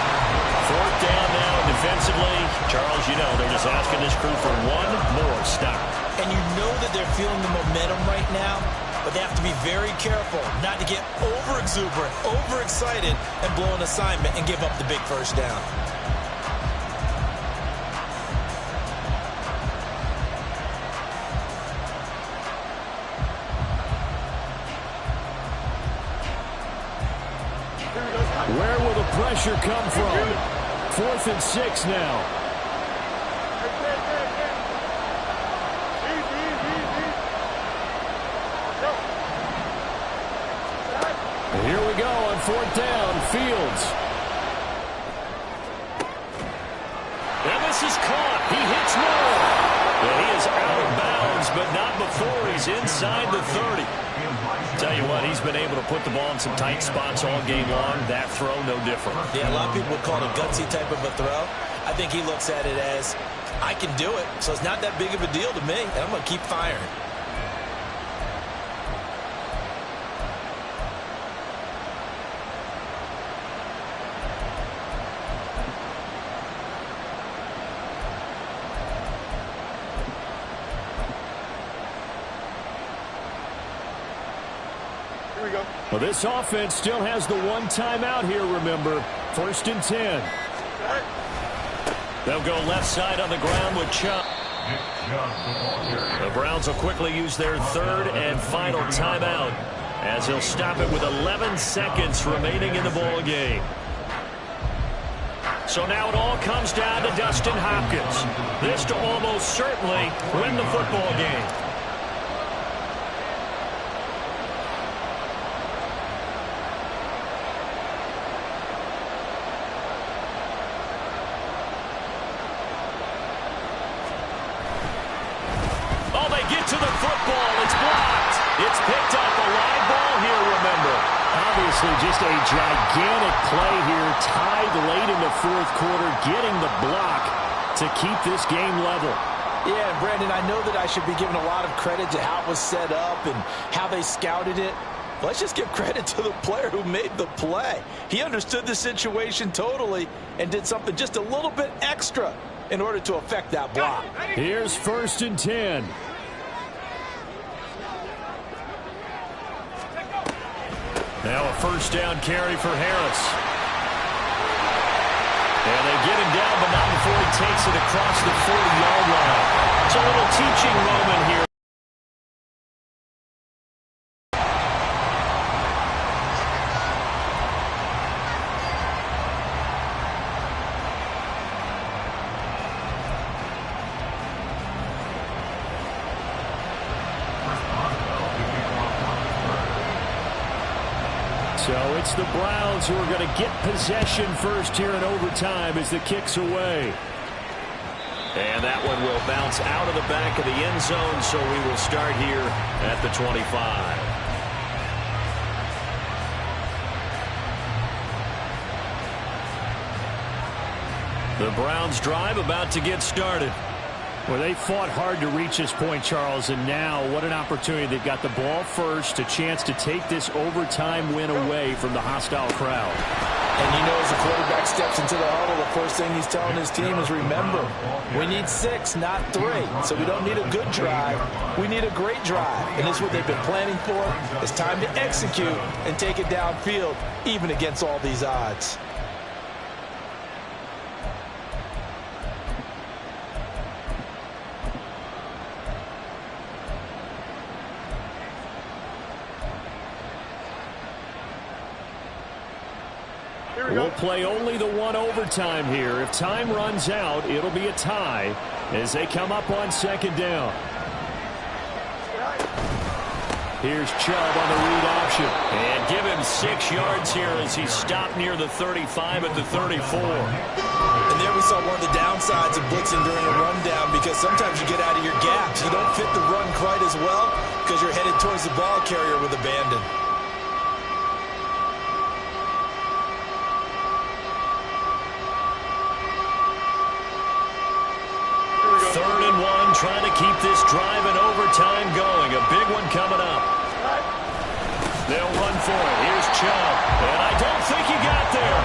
4th down now defensively. Charles, you know, they're just asking this crew for one more stop. And you know that they're feeling the momentum right now, but they have to be very careful not to get over-exuberant, overexcited, and blow an assignment and give up the big first down. Where will the pressure come from? 4th and 6 now. And here we go on 4th down. Fields. And this is caught. He hits more. And he is out of bounds, but not before he's inside the 30. Tell you what, he's been able to put the ball in some tight spots all game long. That throw, no different. Yeah, a lot of people would call it a gutsy type of a throw. I think he looks at it as, I can do it, so it's not that big of a deal to me, and I'm going to keep firing. Well, this offense still has the one timeout here, remember. 1st and 10. They'll go left side on the ground with Chubb. The Browns will quickly use their 3rd and final timeout as they'll stop it with 11 seconds remaining in the ball game. So now it all comes down to Dustin Hopkins. This to almost certainly win the football game. Oh, they get to the football. It's blocked. It's picked up. A live ball here, remember. Obviously just a gigantic play here, tied late in the fourth quarter, getting the block to keep this game level. Yeah, and Brandon, I know that I should be giving a lot of credit to how it was set up and how they scouted it. Let's just give credit to the player who made the play. He understood the situation totally and did something just a little bit extra in order to affect that block. Here's 1st and 10. Now a first down carry for Harris. And they get him down, but not before he takes it across the 40-yard line. It's a little teaching moment here. So it's the Browns who are going to get possession first here in overtime as the kick's away. And that one will bounce out of the back of the end zone, so we will start here at the 25. The Browns drive about to get started. Well, they fought hard to reach this point, Charles, and now what an opportunity. They've got the ball first, a chance to take this overtime win away from the hostile crowd. And you know, as the quarterback steps into the huddle, the first thing he's telling his team is, remember, we need 6, not 3. So we don't need a good drive. We need a great drive. And this is what they've been planning for. It's time to execute and take it downfield, even against all these odds. We'll play only the one overtime here. If time runs out, it'll be a tie as they come up on 2nd down. Here's Chubb on the read option. And give him 6 yards here as he stopped near the 35 at the 34. And there we saw one of the downsides of blitzing during a rundown, because sometimes you get out of your gaps. You don't fit the run quite as well because you're headed towards the ball carrier with abandon. 3rd and 1, trying to keep this drive in overtime going. A big one coming up. They'll run for it. Here's Chubb. And I don't think he got there.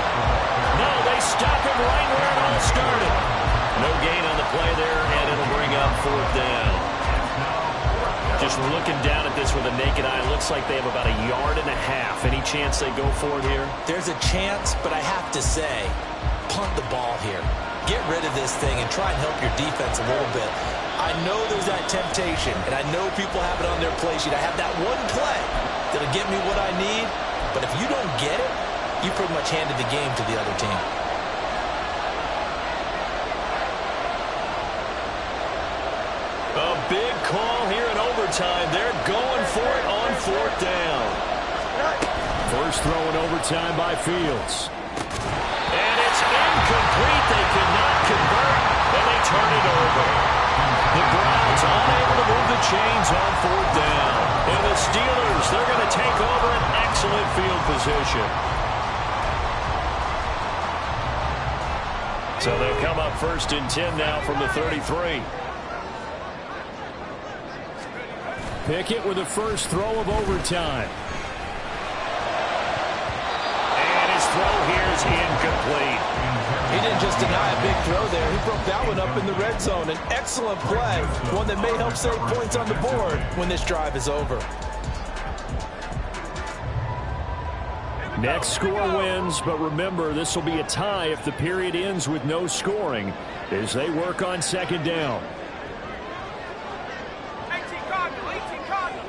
No, they stop him right where it all started. No gain on the play there, and it'll bring up 4th down. Just looking down at this with a naked eye, looks like they have about 1.5 yards. Any chance they go for it here? There's a chance, but I have to say, punt the ball here. Get rid of this thing and try and help your defense a little bit. I know there's that temptation, and I know people have it on their play sheet. I have that one play that'll get me what I need, but if you don't get it, you pretty much handed the game to the other team. A big call here in overtime. They're going for it on 4th down. First throw in overtime by Fields. And it's incomplete. They could not convert, and they turn it over. The Browns unable to move the chains on 4th down. And the Steelers, they're going to take over an excellent field position. So they'll come up 1st and 10 now from the 33. Pickett with the first throw of overtime. And his throw here is incomplete. He didn't just deny a big throw there. He broke that one up in the red zone. An excellent play, one that may help save points on the board when this drive is over. Next score wins, but remember, this will be a tie if the period ends with no scoring as they work on 2nd down. 18 Cardinal, 18 Cardinal.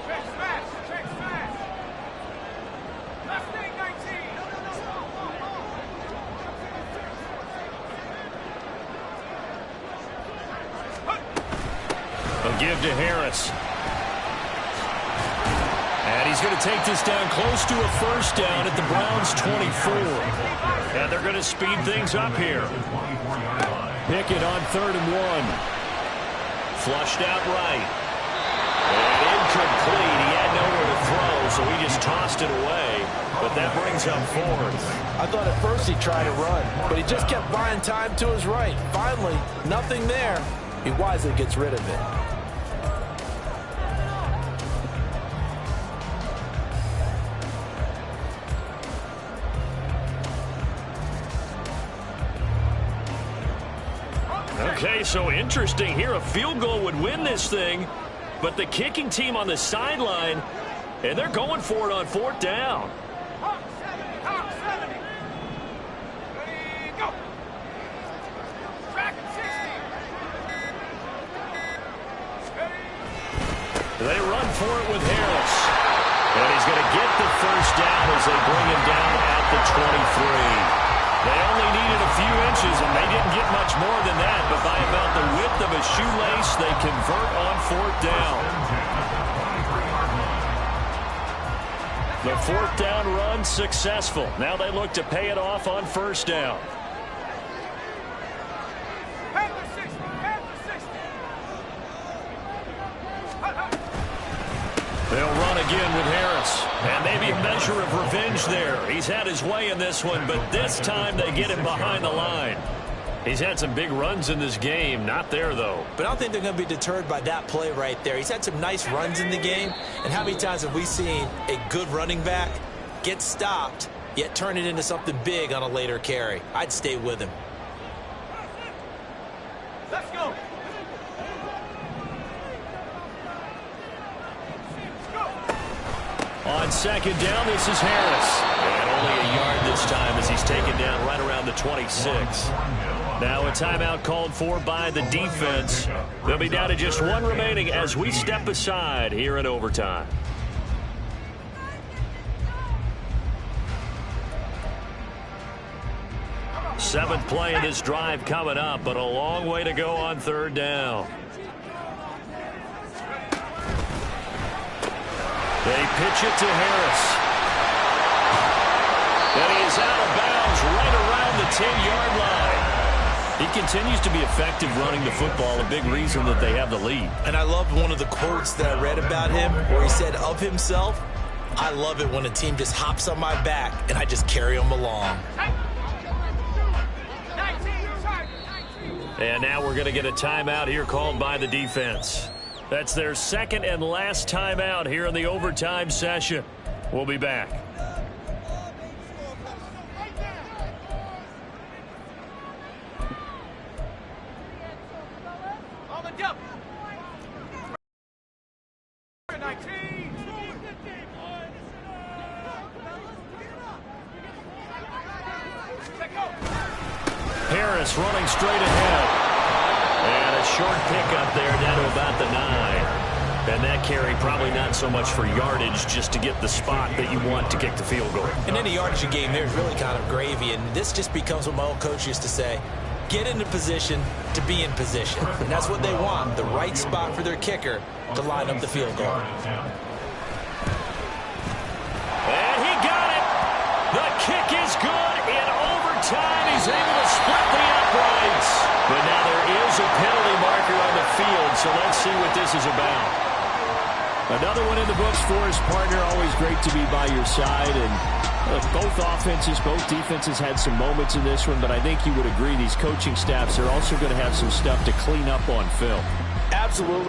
Check smash. Left leg 19. give to Harris. And he's going to take this down close to a first down at the Browns' 24. And they're going to speed things up here. Pickett on 3rd and 1. Flushed out right. And incomplete. He had nowhere to throw, so he just tossed it away. But that brings up 4th. I thought at first he tried to run, but he just kept buying time to his right. Finally, nothing there. He wisely gets rid of it. Okay, so interesting here. A field goal would win this thing, but the kicking team on the sideline, and they're going for it on 4th down. They run for it with Harris. And he's going to get the first down as they bring him down at the 23. They only needed a few inches, and they didn't get much more than that. But by about the width of a shoelace, they convert on 4th down. The 4th down run successful. Now they look to pay it off on 1st down. They'll run again with Harris. And maybe a measure of revenge there. He's had his way in this one, but this time they get him behind the line. He's had some big runs in this game. Not there, though. But I don't think they're going to be deterred by that play right there. He's had some nice runs in the game. And how many times have we seen a good running back get stopped, yet turn it into something big on a later carry? I'd stay with him. Let's go. On 2nd down, this is Harris. And only a yard this time as he's taken down right around the 26. Now a timeout called for by the defense. They'll be down to just 1 remaining as we step aside here in overtime. Seventh play of this drive coming up, but a long way to go on 3rd down. They pitch it to Harris. And he is out of bounds right around the 10-yard line. He continues to be effective running the football, a big reason that they have the lead. And I loved one of the quotes that I read about him where he said of himself, I love it when a team just hops on my back and I just carry them along. And now we're going to get a timeout here called by the defense. That's their 2nd and last timeout here in the overtime session. We'll be back. On the double. 19. Harris running straight ahead. And a short pickup there down to about the 9. And that carry probably not so much for yardage, just to get the spot that you want to kick the field goal. And any yardage you gain there is really kind of gravy. And this just becomes what my old coach used to say. Get into position to be in position. And that's what they want, the right spot for their kicker to line up the field goal. And he got it. The kick is good in overtime. He's able to split the uprights. But now there is a penalty marker on the field, so let's see what this is about. Another one in the books for his partner. Always great to be by your side. And both offenses, both defenses had some moments in this one, but I think you would agree these coaching staffs are also going to have some stuff to clean up on film. Absolutely.